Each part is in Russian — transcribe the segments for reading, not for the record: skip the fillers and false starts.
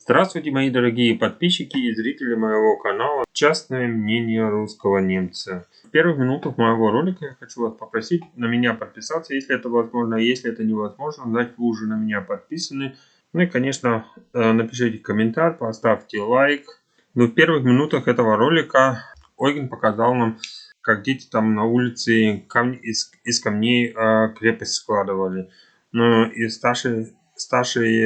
Здравствуйте, мои дорогие подписчики и зрители моего канала «Частное мнение русского немца». В первых минутах моего ролика я хочу вас попросить на меня подписаться, если это возможно. Если это невозможно, значит вы уже на меня подписаны. Ну и, конечно, напишите комментарий, поставьте лайк. Но в первых минутах этого ролика Ойген показал нам, как дети там на улице из камней крепость складывали. Но и старший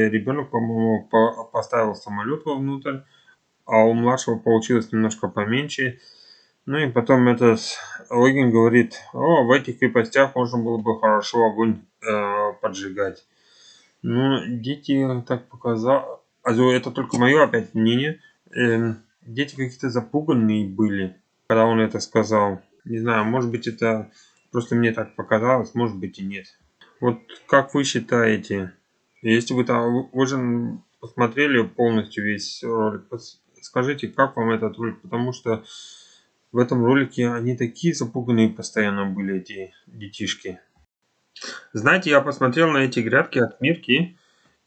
ребенок, по-моему, поставил самолет вовнутрь, а у младшего получилось немножко поменьше. Ну и потом этот Ойген говорит: о, в этих крепостях можно было бы хорошо огонь поджигать. Ну, дети так показали, это только мое опять мнение, дети какие-то запуганные были, когда он это сказал. Не знаю, может быть это просто мне так показалось, может быть и нет. Вот как вы считаете, если вы же посмотрели полностью весь ролик, скажите, как вам этот ролик, потому что в этом ролике они такие запуганные постоянно были, эти детишки. Знаете, я посмотрел на эти грядки от Мирки,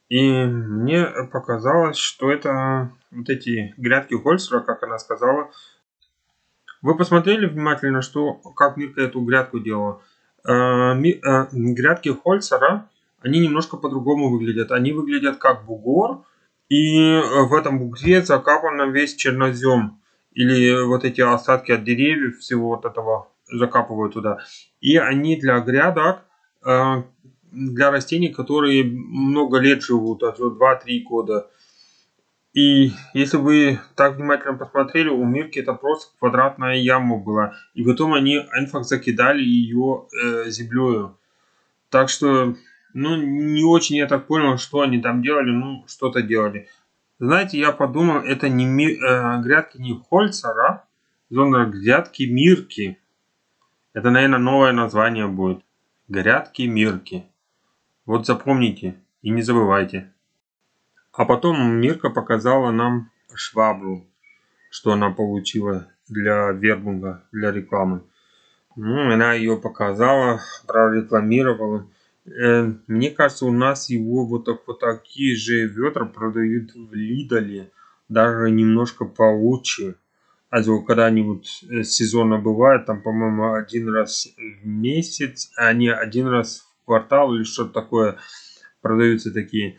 и мне показалось, что это вот эти грядки Хольцера, как она сказала. Вы посмотрели внимательно, как Мирка эту грядку делала? Грядки Хольцера, они немножко по-другому выглядят. Они выглядят как бугор, и в этом бугре закапан весь чернозем. Или вот эти остатки от деревьев, всего вот этого закапывают туда. И они для грядок, для растений, которые много лет живут, 2-3 года. И если вы так внимательно посмотрели, у Мирки это просто квадратная яма была. И потом они einfach закидали ее землей. Так что, ну, не очень я так понял, что они там делали, ну, что-то делали. Знаете, я подумал, это не грядки не Хольцера, sondern грядки Мирки. Это, наверное, новое название будет. Грядки Мирки. Вот запомните и не забывайте. А потом Мирка показала нам швабру, что она получила для вербунга, для рекламы. Ну, она ее показала, прорекламировала. Мне кажется, у нас его вот такие же ведра продают в Лидале, даже немножко получше. Когда-нибудь сезонно бывает, там, по-моему, один раз в месяц, а не один раз в квартал или что-то такое продаются такие.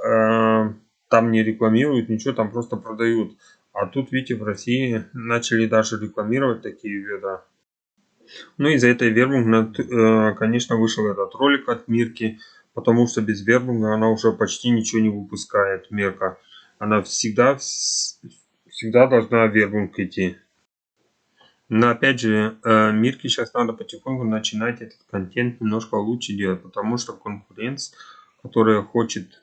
Там не рекламируют ничего, там просто продают. А тут, видите, в России начали даже рекламировать такие ведра. Ну и за этой вербунга, конечно, вышел этот ролик от Мирки, потому что без вербунга она уже почти ничего не выпускает, Мирка. Она всегда должна вербунг идти. Но опять же, Мирке сейчас надо потихоньку начинать этот контент немножко лучше делать, потому что конкуренция, которая хочет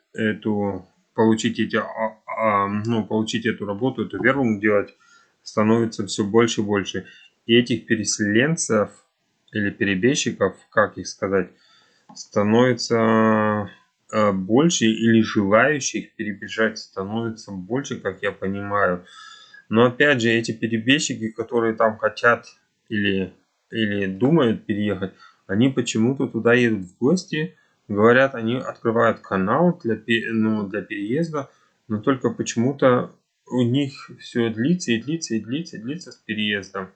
получить эту работу, эту вербунг делать, становится все больше и больше. И этих переселенцев или перебежчиков, как их сказать, становится больше, или желающих перебежать становится больше, как я понимаю. Но опять же, эти перебежчики, которые там хотят или думают переехать, они почему-то туда едут в гости. Говорят, они открывают канал для переезда, но только почему-то у них все длится и длится и длится и длится с переездом.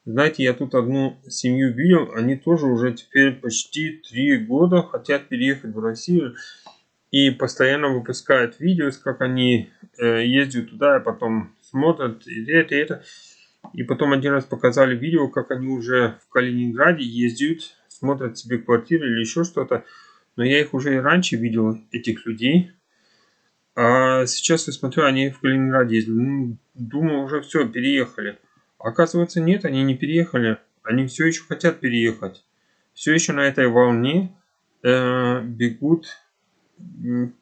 Знаете, я тут одну семью видел, они тоже уже теперь почти 3 года хотят переехать в Россию. И постоянно выпускают видео, как они ездят туда, и потом смотрят и это. И потом один раз показали видео, как они уже в Калининграде ездят, смотрят себе квартиры или еще что-то. Но я их уже и раньше видел, этих людей. А сейчас я смотрю, они в Калининграде ездят. Ну, думаю, уже все, переехали. Оказывается, нет, они не переехали. Они все еще хотят переехать. Все еще на этой волне бегут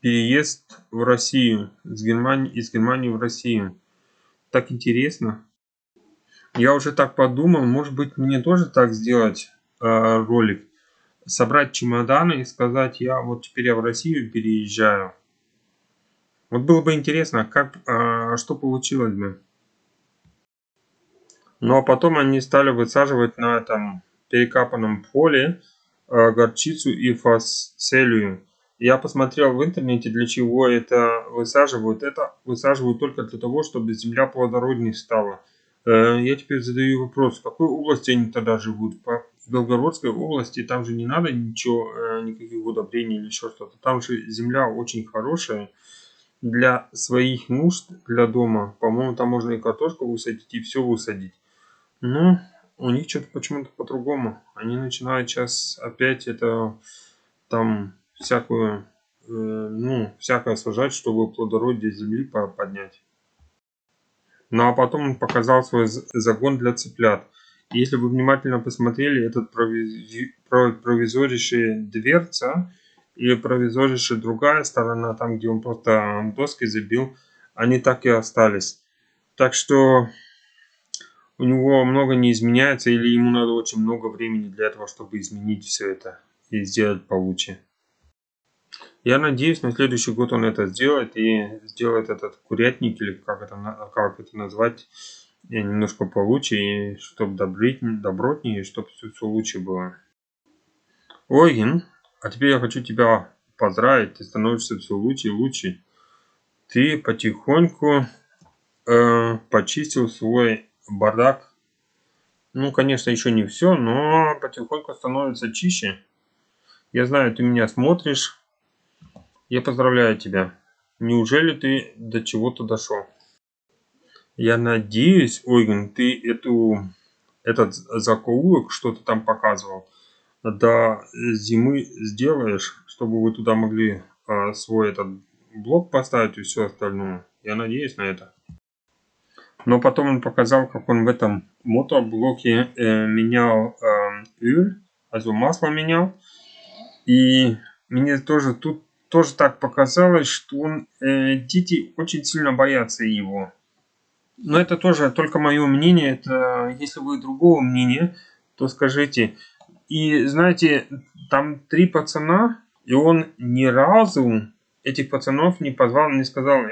переезд в Россию, из Германии в Россию. Так интересно. Я уже так подумал, может быть, мне тоже так сделать ролик. Собрать чемоданы и сказать, теперь я в Россию переезжаю. Вот было бы интересно, что получилось бы. Ну а потом они стали высаживать на этом перекапанном поле горчицу и фасолию. Я посмотрел в интернете, для чего это высаживают. Это высаживают только для того, чтобы земля плодороднее стала. Я теперь задаю вопрос, в какой области они тогда живут? В Белгородской области, там же не надо ничего, никаких удобрений или еще что-то. Там же земля очень хорошая для своих нужд, для дома. По-моему, там можно и картошку высадить, и все высадить. Но у них что-то почему-то по-другому. Они начинают сейчас опять это там всякую, всякое сажать, чтобы плодородие земли поднять. Ну а потом он показал свой загон для цыплят. Если вы внимательно посмотрели, этот провизорейшая дверца и провизорейшая другая сторона, там где он просто доской забил, они так и остались. Так что у него много не изменяется, или ему надо очень много времени для этого, чтобы изменить все это и сделать получше. Я надеюсь, на следующий год он это сделает и сделает этот курятник, или как это назвать, немножко получше, и чтобы добротнее, и чтобы все лучше было. Ойген, а теперь я хочу тебя поздравить, ты становишься все лучше и лучше. Ты потихоньку почистил свой бардак. Ну, конечно, еще не все, но потихоньку становится чище. Я знаю, ты меня смотришь. Я поздравляю тебя. Неужели ты до чего-то дошел? Я надеюсь, Ойген, ты этот закоулок, что ты там показывал, до зимы сделаешь, чтобы вы туда могли свой этот блок поставить и все остальное. Я надеюсь на это. Но потом он показал, как он в этом мотоблоке менял масло менял. И мне тоже тут тоже так показалось, что дети очень сильно боятся его. Но это тоже только мое мнение. Это если вы другого мнения, то скажите. И знаете, там 3 пацана, и он ни разу этих пацанов не позвал, не сказал,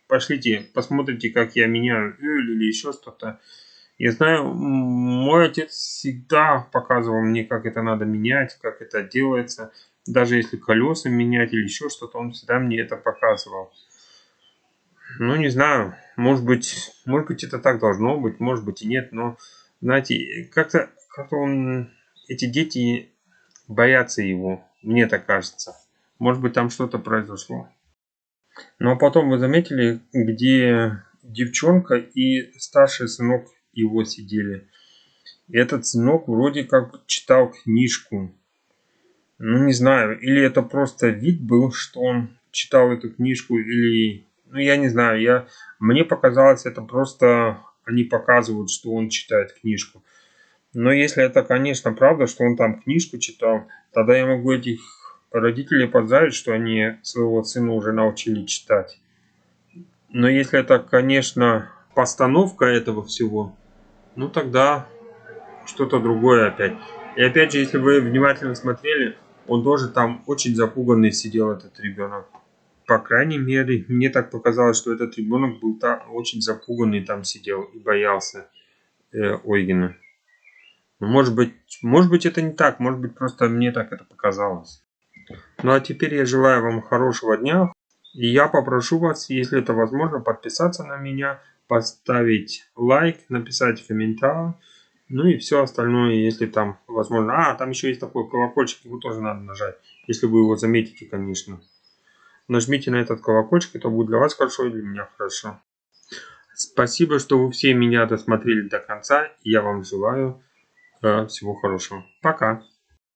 пошлите, посмотрите, как я меняю оль или еще что-то. Я знаю, мой отец всегда показывал мне, как это надо менять, как это делается. Даже если колеса менять или еще что-то, он всегда мне это показывал. Ну, не знаю, может быть это так должно быть, может быть и нет, но, знаете, как-то эти дети боятся его, мне так кажется. Может быть, там что-то произошло. Но потом вы заметили, где девчонка и старший сынок его сидели. И этот сынок вроде как читал книжку. Ну, не знаю, или это просто вид был, что он читал эту книжку, или... Ну, я не знаю, мне показалось, это просто они показывают, что он читает книжку. Но если это, конечно, правда, что он там книжку читал, тогда я могу этих родителей поздравить, что они своего сына уже научили читать. Но если это, конечно, постановка этого всего, ну тогда что-то другое опять. И опять же, если вы внимательно смотрели, он тоже там очень запуганный сидел, этот ребенок. По крайней мере, мне так показалось, что этот ребенок был очень запуганный, там сидел и боялся Ойгена. Но может быть это не так, может быть просто мне так это показалось. Ну а теперь я желаю вам хорошего дня. И я попрошу вас, если это возможно, подписаться на меня, поставить лайк, написать комментарий. Ну и все остальное, если там возможно. Там еще есть такой колокольчик, его тоже надо нажать, если вы его заметите, конечно. Нажмите на этот колокольчик, это будет для вас хорошо и для меня хорошо. Спасибо, что вы все меня досмотрели до конца. Я вам желаю всего хорошего. Пока.